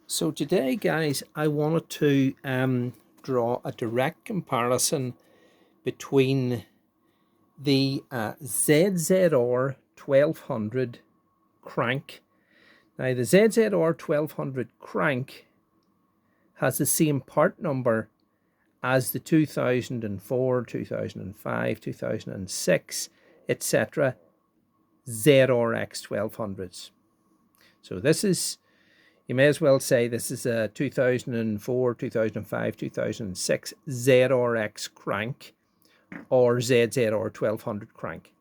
So today, guys, I wanted to draw a direct comparison between the ZZR 1200 crank. Now, the ZZR 1200 crank has the same part number as the 2004, 2005, 2006, etc. ZRX 1200s. So this is, you may as well say this is a 2004, 2005, 2006 ZRX crank or ZZR 1200 crank.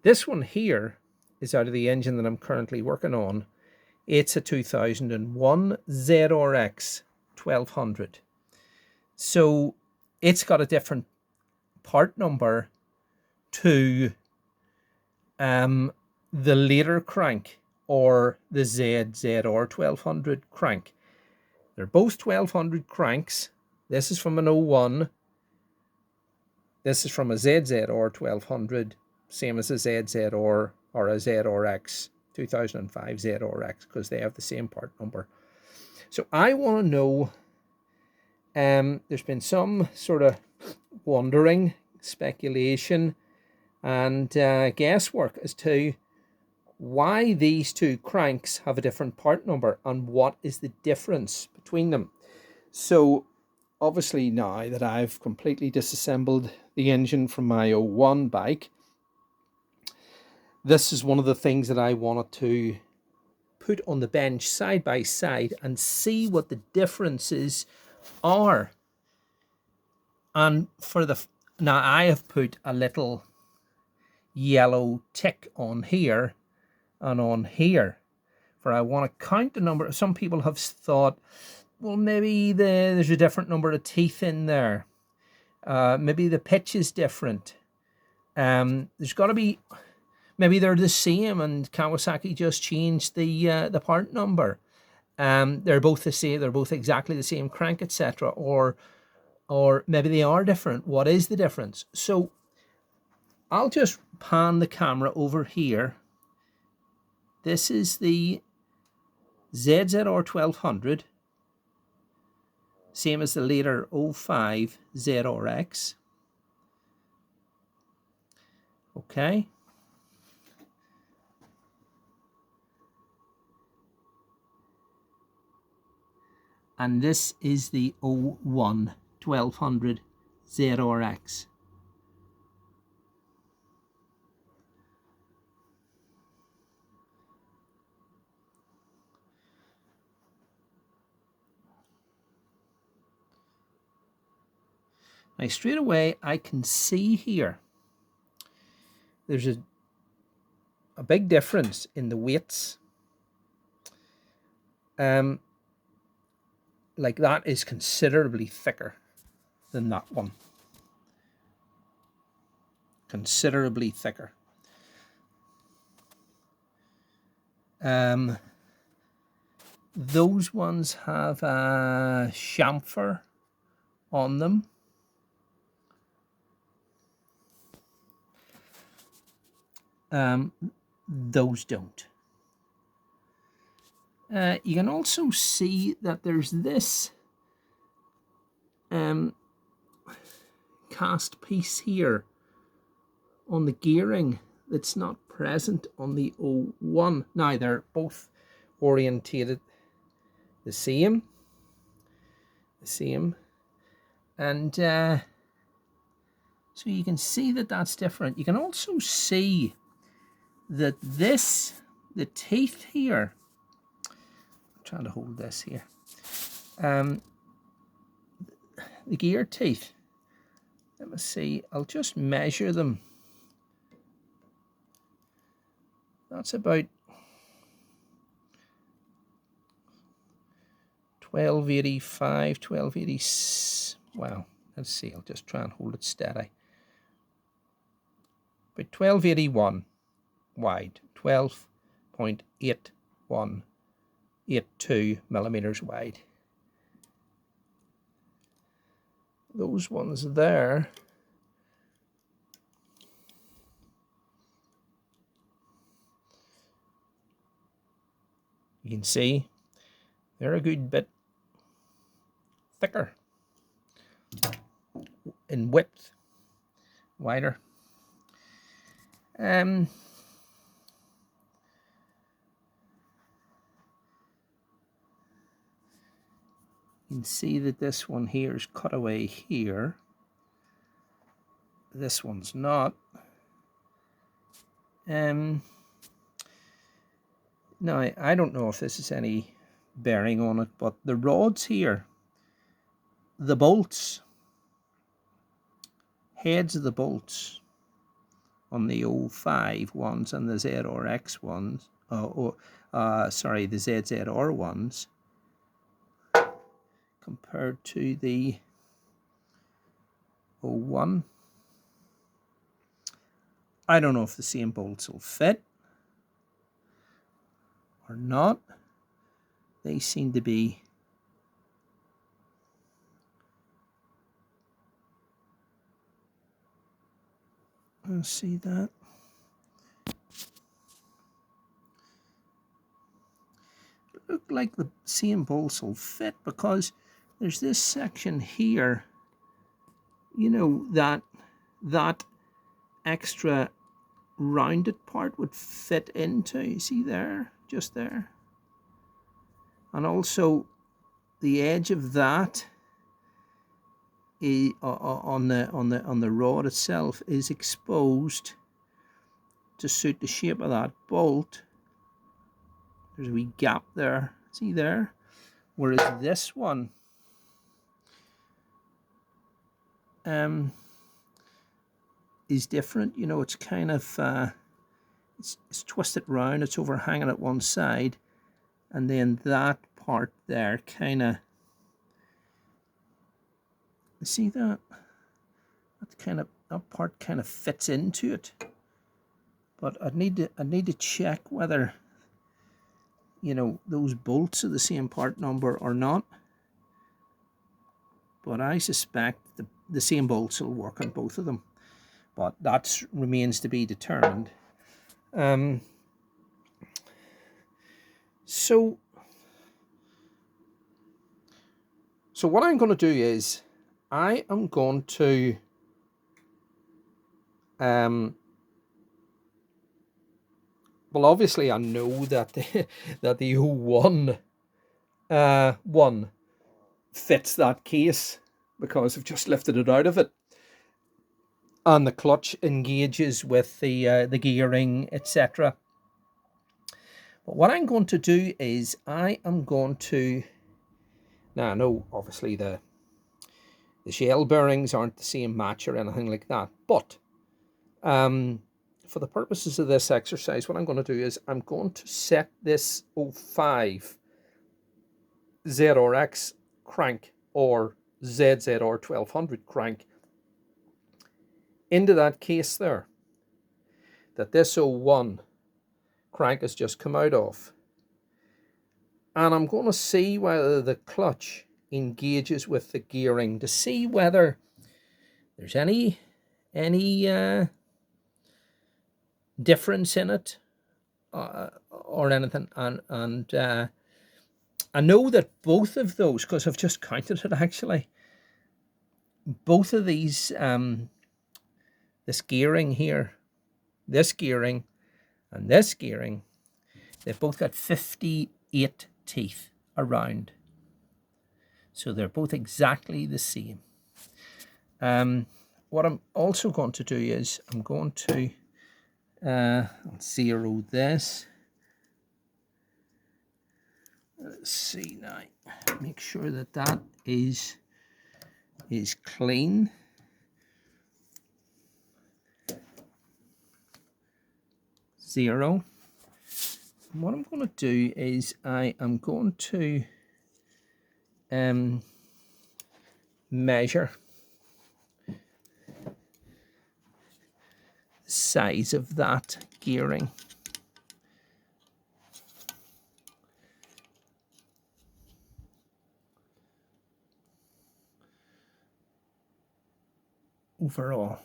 This one here is out of the engine that I'm currently working on. It's a 2001 ZRX 1200. So it's got a different part number to the later crank or the ZZR 1200 crank. They're both 1200 cranks. This is from an 01. This is from a ZZR 1200, same as a ZZR or a ZRX 2005 ZRX, because they have the same part number. So I want to know, there's been some sort of wondering, speculation, and guesswork as to why these two cranks have a different part number and what is the difference between them. So obviously now that I've completely disassembled the engine from my 01 bike, this is one of the things that I wanted to put on the bench side by side and see what the differences are. And now I have put a little yellow tick on here and on here, for I want to count the number. Some people have thought, well, maybe there's a different number of teeth in there. Maybe the pitch is different. There's got to be, maybe they're the same and Kawasaki just changed the part number. They're both the same. They're both exactly the same crank, etc. Or maybe they are different. What is the difference? So I'll just pan the camera over here. This is the ZZR 1200, same as the later 05 ZRX. Okay. And this is the 01 1200 ZRX. Now straight away I can see here there's a big difference in the weights. Like that is considerably thicker than that one. Considerably thicker. Those ones have a chamfer on them. Those don't. You can also see that there's this cast piece here on the gearing that's not present on the 01. Now they're both orientated the same, and so you can see that that's different. You can also see that the teeth here, I'm trying to hold this here, the gear teeth, let me see, I'll just measure them. That's about 1285, 1280, well, let's see, I'll just try and hold it steady. About 1281 wide, 12.8182 millimeters wide. Those ones there, you can see they're a good bit thicker in width, wider. You can see that this one here is cut away here. This one's not. Now, I don't know if this is any bearing on it, but the rods here, the bolts, heads of the bolts on the 05 ones and the ZRX ones, sorry, the ZZR ones, compared to the 01. I don't know if the same bolts will fit or not. They seem to be let's see that. Look like the same bolts will fit, because there's this section here, you know, that extra rounded part would fit into, you see there, just there. And also the edge of that on the rod itself is exposed to suit the shape of that bolt. There's a wee gap there, see there? Whereas this one is different. You know, it's kind of it's twisted round, it's overhanging at one side, and then that part there kind of, see that? That part kind of fits into it. But I'd need to check whether, you know, those bolts are the same part number or not. But I suspect the same bolts will work on both of them. But that remains to be determined. So what I'm going to do is I am going to well, obviously I know that the 01 one fits that case because I've just lifted it out of it, and the clutch engages with the gearing, etc. But what I'm going to do is I am going to, now I know obviously the shell bearings aren't the same match or anything like that, but for the purposes of this exercise, what I'm going to do is I'm going to set this 05 ZRX crank or ZZR 1200 crank into that case there that this 01 crank has just come out of, and I'm going to see whether the clutch engages with the gearing to see whether there's any difference in it or anything. And I know that both of those, because I've just counted it actually, both of these, this gearing here, this gearing and this gearing, they've both got 58 teeth around. So they're both exactly the same. What I'm also going to do is I'm going to zero this. Let's see now. Make sure that that is clean. Zero. And what I'm going to do is I am going to measure the size of that gearing. Overall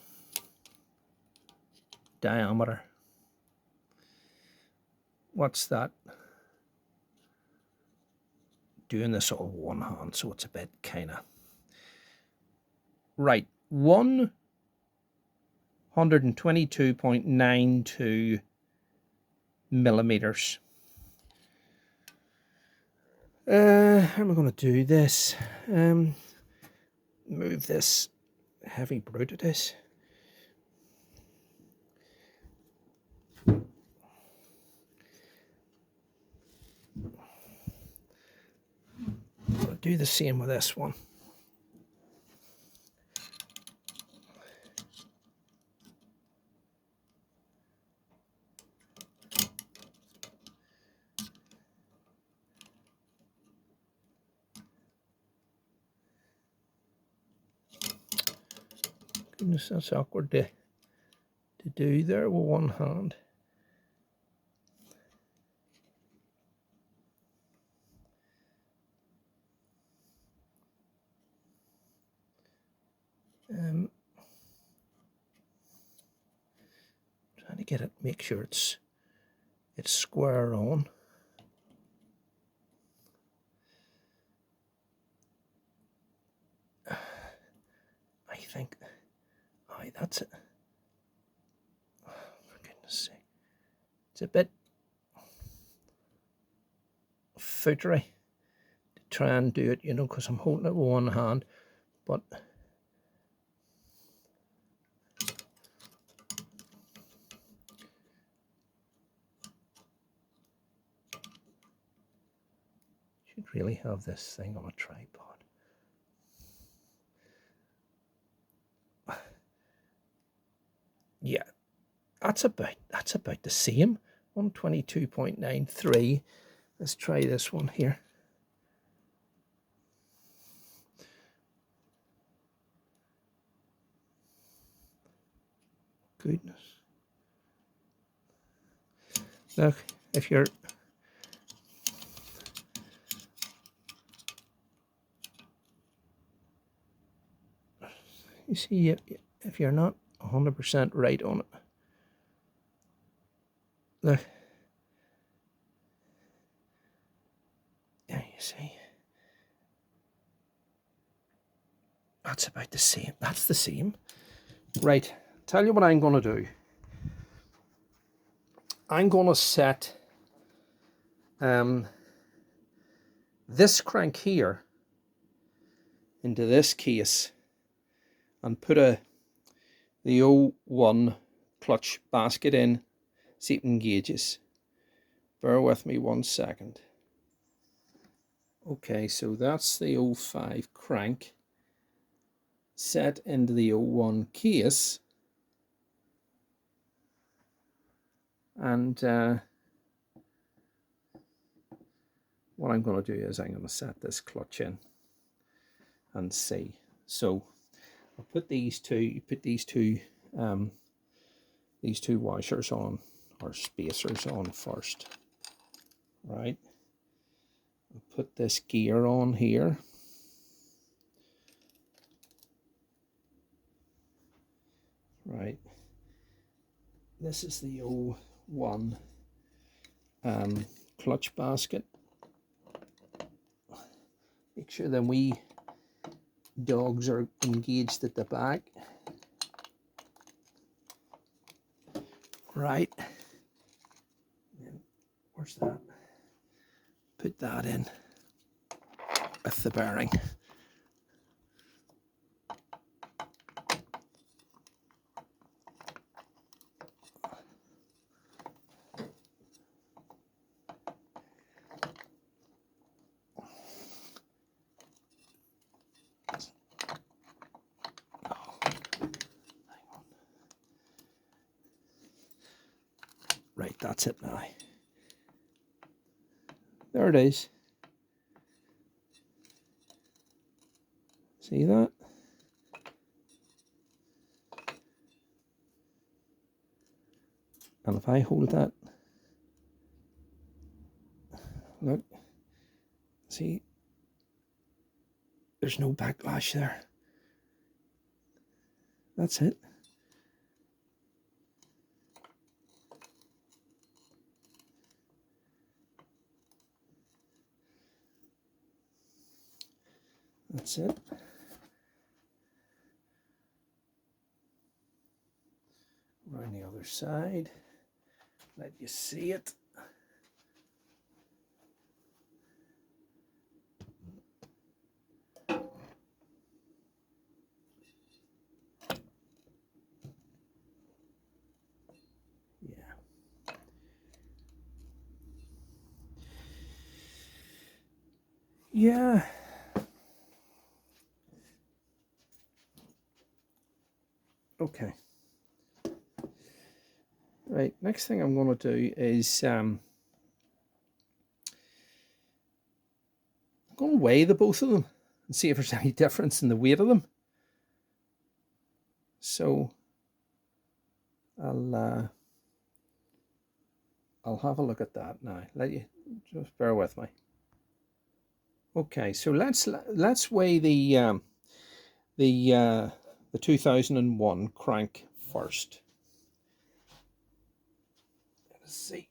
diameter. What's that? doing this all with one hand, so it's a bit kind of... Right, 122.92 millimeters. How am I going to do this? Move this heavy brute it is. I'll do the same with this one. Goodness, that's awkward to do there with one hand. Trying to get it, make sure it's square on. I think, aye, that's it. Oh, for goodness sake. It's a bit footery to try and do it, you know, because I'm holding it with one hand, but should really have this thing on a tripod. Yeah, that's about the same. 122.93. Let's try this one here. Goodness. Look, if you're you see, if you're not 100% right on it, look, yeah, you see, that's about the same. That's the same. Right, tell you what I'm going to do. I'm going to set this crank here into this case and put the 01 clutch basket in, see if it engages. Bear with me 1 second. Okay, so that's the 05 crank set into the 01 case, and what I'm going to do is I'm going to set this clutch in and see. So I'll put these two washers on, or spacers on first, right? I'll put this gear on here. Right. This is the 01 clutch basket. Make sure the wee dogs are engaged at the back. Right. Where's that? Put that in with the bearing. Right, that's it now. There it is. See that? And if I hold that, look, see, there's no backlash there. That's it. That's it. Around the other side, let you see it. Yeah. Okay. Right, next thing I'm going to do is I'm going to weigh the both of them and see if there's any difference in the weight of them. So I'll have a look at that now. Let you just bear with me. Okay, so let's weigh the 2001 crank first. Let's see.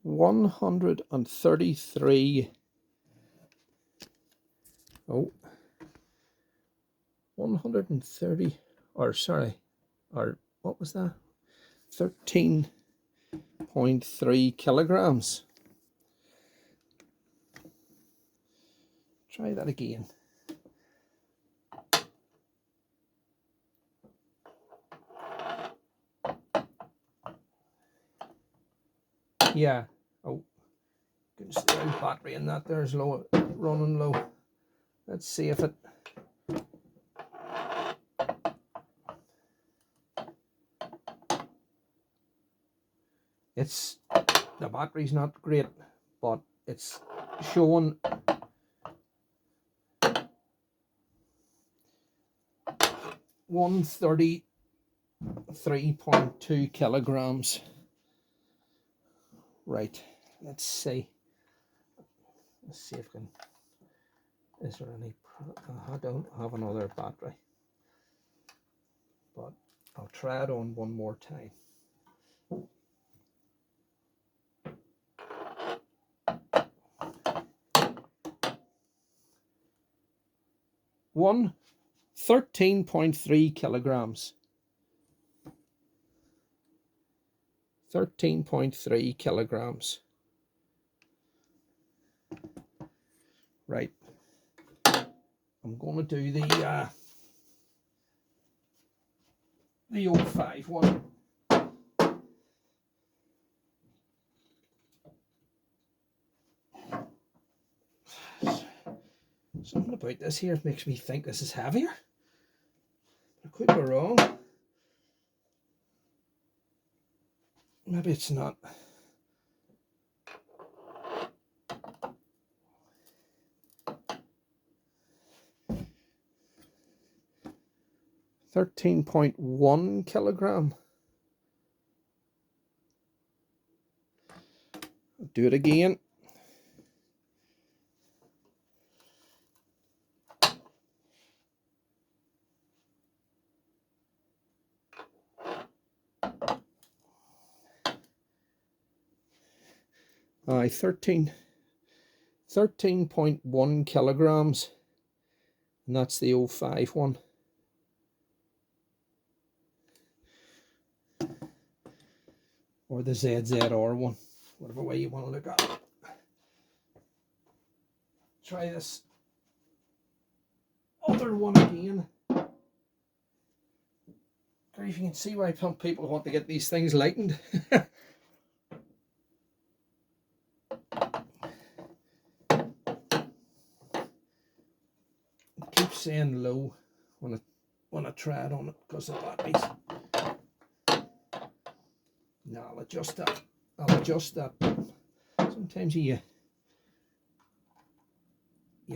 $133. Oh, 130, or sorry, or what was that? 13.3 kilograms. Try that again. Yeah. Oh, goodness, the battery in that there's low, running low. Let's see if it. It's, the battery's not great, but it's showing 133.2 kilograms. Right, let's see. Let's see if I can. Is there any? I don't have another battery, but I'll try it on one more time. One 13.3 kilograms. 13.3 kilograms. Right. I'm going to do the 05 one. Something about this here makes me think this is heavier. I could be wrong. Maybe it's not. $13.1 kilogram. I'll do it again. Aye, 13.1 kilograms, and that's the 05 one. Or the ZZR one, whatever way you want to look at it. Try this other one again. If you can see why some people want to get these things lightened. It keeps saying low when I try it on it because of batteries. No, I'll adjust that. Sometimes you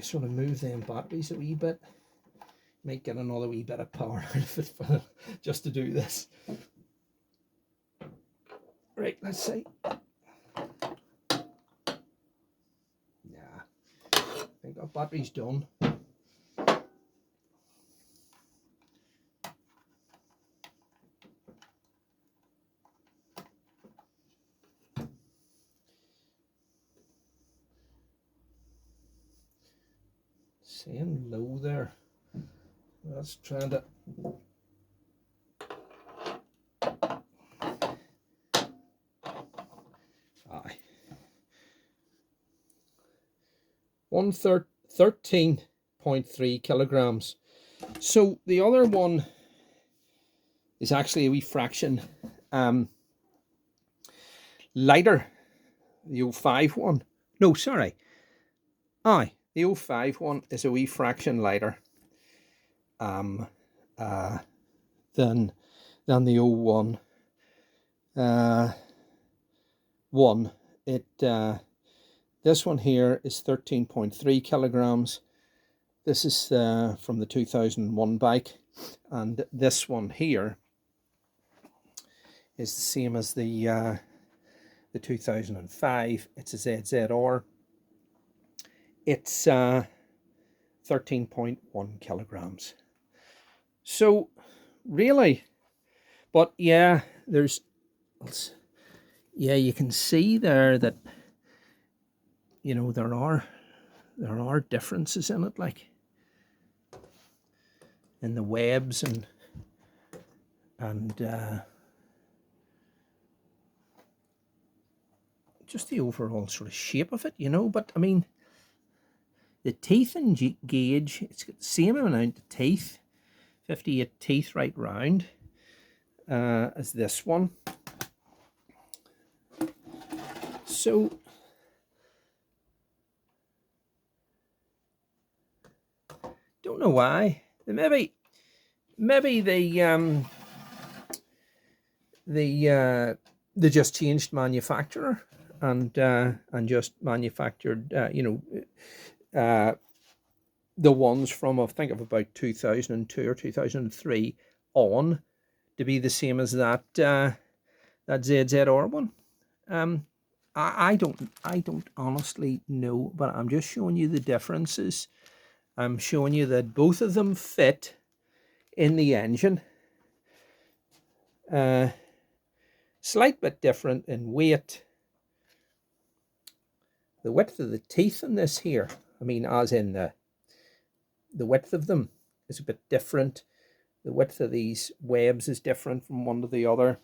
sort of move them batteries a wee bit. Might get another wee bit of power out of it just to do this. Right, let's see. Yeah, I think our battery's done. saying low there. That's trying to. Aye. 13.3 kilograms. So the other one is actually a wee fraction lighter. The 05 one. No, sorry. Aye, the 05 one is a wee fraction lighter than the 01 one. This one here is 13.3 kilograms. This is from the 2001 bike, and this one here is the same as the 2005. It's a ZZR. It's 13.1 kilograms. So really, but yeah, you can see there that, you know, there are differences in it, like in the webs and just the overall sort of shape of it, you know. But I mean, the teeth and gauge, it's got the same amount of teeth, 58 teeth right round, as this one. So don't know why. Maybe they just changed manufacturer and just manufactured the ones from, I think, of about 2002 or 2003 on to be the same as that ZZR one. I don't honestly know, but I'm just showing you the differences. I'm showing you that both of them fit in the engine. Slight bit different in weight. The width of the teeth in this here, I mean, as in the width of them is a bit different. The width of these webs is different from one to the other.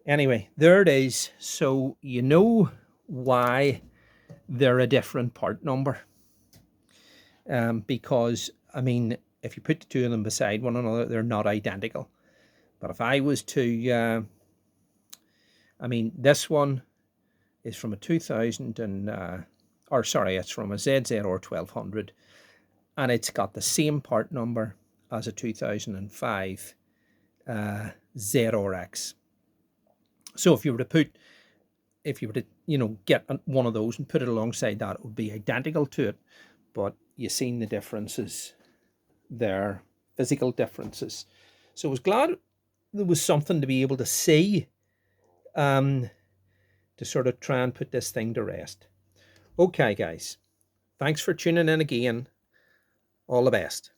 Anyway, there it is. So you know why they're a different part number. Because, I mean, if you put the two of them beside one another, they're not identical. But if I was to, I mean, this one is from a 2000 and, it's from a ZZR 1200, and it's got the same part number as a 2005 ZRX. So if you were to get one of those and put it alongside that, it would be identical to it. But you've seen the differences there, physical differences. So I was glad there was something to be able to see, to sort of try and put this thing to rest. Okay, guys, thanks for tuning in again. All the best.